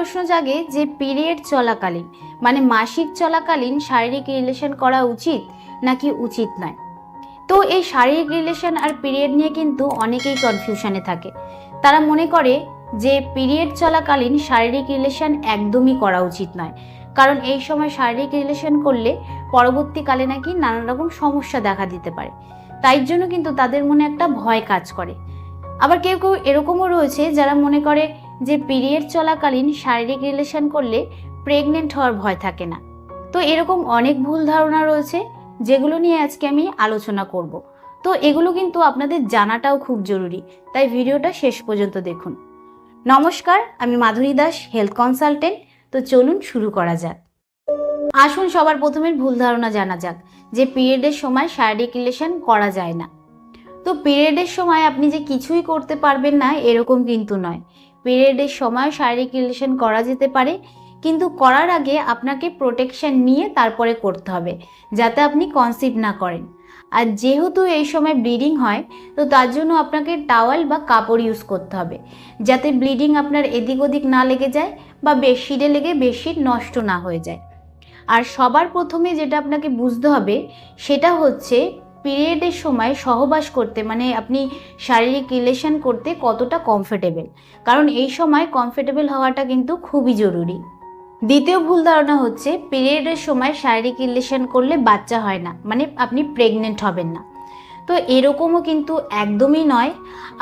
প্রশ্ন জাগে যে পিরিয়ড চলাকালীন মানে মাসিক চলাকালীন শারীরিক রিলেশন করা উচিত নাকি উচিত নয়। তো এই শারীরিক রিলেশন আর পিরিয়ড নিয়ে কিন্তু অনেকেই কনফিউশনে থাকে। তারা মনে করে যে পিরিয়ড চলাকালীন শারীরিক রিলেশন একদমই করা উচিত নয়, কারণ এই সময় শারীরিক রিলেশন করলে পরবর্তীকালে নাকি নানা রকম সমস্যা দেখা দিতে পারে। তাই জন্য কিন্তু তাদের মনে একটা ভয় কাজ করে। আবার কেউ কেউ এরকমও রয়েছে যারা মনে করে যে পিরিয়ড চলাকালীন শারীরিক রিলেশন করলে প্রেগনেন্ট হওয়ার ভয় থাকে না। তো এরকম অনেক ভুল ধারণা রয়েছে যেগুলো নিয়ে আজকে আমি আলোচনা করব। তো এগুলো কিন্তু আপনাদের জানাটাও খুব জরুরি, তাই ভিডিওটা শেষ পর্যন্ত দেখুন। নমস্কার, আমি মাধুরী দাস, হেলথ কনসালটেন্ট। তো চলুন শুরু করা যাক। আসুন সবার প্রথমে ভুল ধারণা জানা যাক যে পিরিয়ডের সময় শারীরিক রিলেশন করা যায় না। তো পিরিয়ডের সময় আপনি যে কিছুই করতে পারবেন না এরকম কিন্তু নয়। পিরিয়ডের সময় শারীরিক রিলেশন করা যেতে পারে, কিন্তু করার আগে আপনাকে প্রোটেকশন নিয়ে তারপরে করতে হবে, যাতে আপনি কনসিভ না করেন। আর যেহেতু এই সময় ব্লিডিং হয়, তো তার জন্য আপনাকে টাওয়াল বা কাপড় ইউজ করতে হবে, যাতে ব্লিডিং আপনার এদিক ওদিক না লেগে যায় বা বেডশিটে লেগে বেডশিট নষ্ট না হয়ে যায়। আর সবার প্রথমে যেটা আপনাকে বুঝতে হবে সেটা হচ্ছে পিরিয়ডের সময় সহবাস করতে মানে আপনি শারীরিক রিলেশন করতে কতটা কমফোর্টেবল, কারণ এই সময় কমফোর্টেবল হওয়াটা কিন্তু খুবই জরুরি। দ্বিতীয় ভুল ধারণা হচ্ছে পিরিয়ডের সময় শারীরিক রিলেশন করলে বাচ্চা হয় না, মানে আপনি প্রেগনেন্ট হবেন না। তো এরকমও কিন্তু একদমই নয়।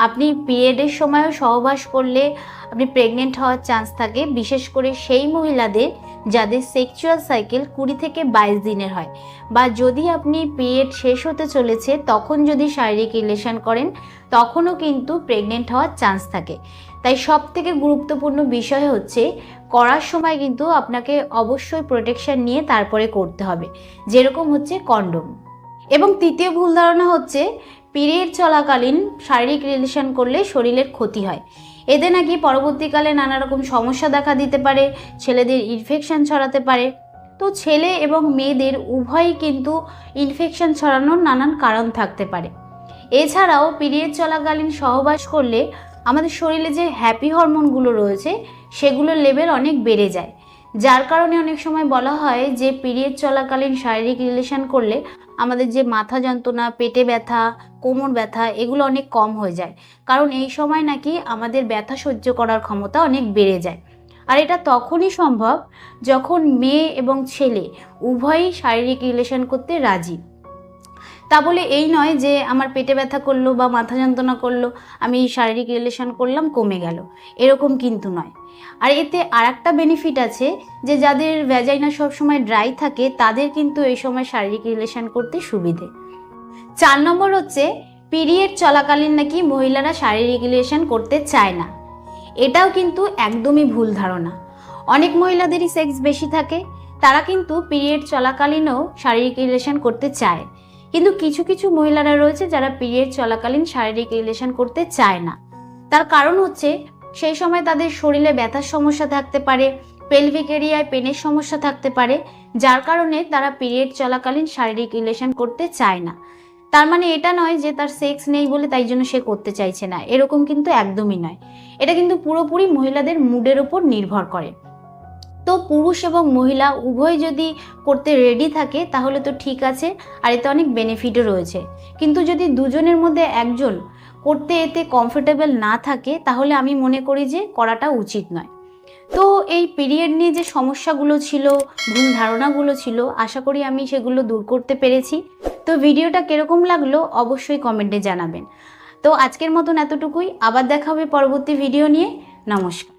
আপনি পিরিয়ডের সময়ও সহবাস করলে আপনি প্রেগনেন্ট হওয়ার চান্স থাকে, বিশেষ করে সেই মহিলাদের যাদের সেক্সুয়াল সাইকেল 20 থেকে 22 দিনের হয়, বা যদি আপনি পিরিয়ড শেষ হতে চলেছে তখন যদি শারীরিক রিলেশন করেন তখনও কিন্তু প্রেগনেন্ট হওয়ার চান্স থাকে। তাই সব থেকে গুরুত্বপূর্ণ বিষয় হচ্ছে করার সময় কিন্তু আপনাকে অবশ্যই প্রোটেকশন নিয়ে তারপরে করতে হবে, যেরকম হচ্ছে কন্ডোম। এবং তৃতীয় ভুল ধারণা হচ্ছে পিরিয়ড চলাকালীন শারীরিক রিলেশন করলে শরীরের ক্ষতি হয়। এতে নাকি পরবর্তীকালে নানা রকম সমস্যা দেখা দিতে পারে, ছেলেদের ইনফেকশন ছড়াতে পারে। তো ছেলে এবং মেয়েদের উভয়ই কিন্তু ইনফেকশন ছড়ানোর নানান কারণ থাকতে পারে। এছাড়াও পিরিয়ড চলাকালীন সহবাস করলে আমাদের শরীরে যে হ্যাপি হরমোনগুলো রয়েছে সেগুলোর লেভেল অনেক বেড়ে যায়, যার কারণে অনেক সময় বলা হয় যে পিরিয়ড চলাকালীন শারীরিক রিলেশন করলে আমাদের যে মাথা যন্ত্রণা, পেটে ব্যথা, কোমর ব্যথা এগুলো অনেক কম হয়ে যায়, কারণ এই সময় নাকি আমাদের ব্যথা সহ্য করার ক্ষমতা অনেক বেড়ে যায়। আর এটা তখনই সম্ভব যখন মেয়ে এবং ছেলে উভয়ই শারীরিক রিলেশন করতে রাজি। তা বলে এই নয় যে আমার পেটে ব্যথা করলো বা মাথা যন্ত্রণা করলো, আমি শারীরিক রিলেশন করলাম কমে গেল, এরকম কিন্তু নয়। আর এতে আরেকটা বেনিফিট আছে যে যাদের ভ্যাজাইনা সবসময় ড্রাই থাকে তাদের কিন্তু এই সময় শারীরিক রিলেশন করতে সুবিধে। 4 নম্বর হচ্ছে পিরিয়ড চলাকালীন নাকি মহিলারা শারীরিক রিলেশন করতে চায় না। এটাও কিন্তু একদমই ভুল ধারণা। অনেক মহিলাদেরই সেক্স বেশি থাকে, তারা কিন্তু পিরিয়ড চলাকালীনও শারীরিক রিলেশন করতে চায়। কিন্তু কিছু কিছু মহিলারা রয়েছে যারা পিরিয়ড চলাকালীন শারীরিক রিলেশন করতে চায় না। তার কারণ হচ্ছে সেই সময় তাদের শরীরে ব্যথার সমস্যা থাকতে পারে, পেলভিক এরিয়ায় পেনের সমস্যা থাকতে পারে, যার কারণে তারা পিরিয়ড চলাকালীন শারীরিক রিলেশন করতে চায় না। তার মানে এটা নয় যে তার সেক্স নেই বলে তাই জন্য সে করতে চাইছে না, এরকম কিন্তু একদমই নয়। এটা কিন্তু পুরোপুরি মহিলাদের মুডের উপর নির্ভর করে। তো পুরুষ এবং মহিলা উভয় যদি করতে রেডি থাকে তাহলে তো ঠিক আছে, আর এতে অনেক বেনিফিটও রয়েছে। কিন্তু যদি দুজনের মধ্যে একজন করতে এতে কমফোর্টেবল না থাকে তাহলে আমি মনে করি যে করাটা উচিত নয়। তো এই পিরিয়ড নিয়ে যে সমস্যাগুলো ছিল, ভুল ধারণাগুলো ছিল, আশা করি আমি সেগুলো দূর করতে পেরেছি। তো ভিডিওটা কিরকম লাগলো অবশ্যই কমেন্টে জানাবেন। তো আজকের মতন এতটুকুই, আবার দেখা হবে পরবর্তী ভিডিও নিয়ে। নমস্কার।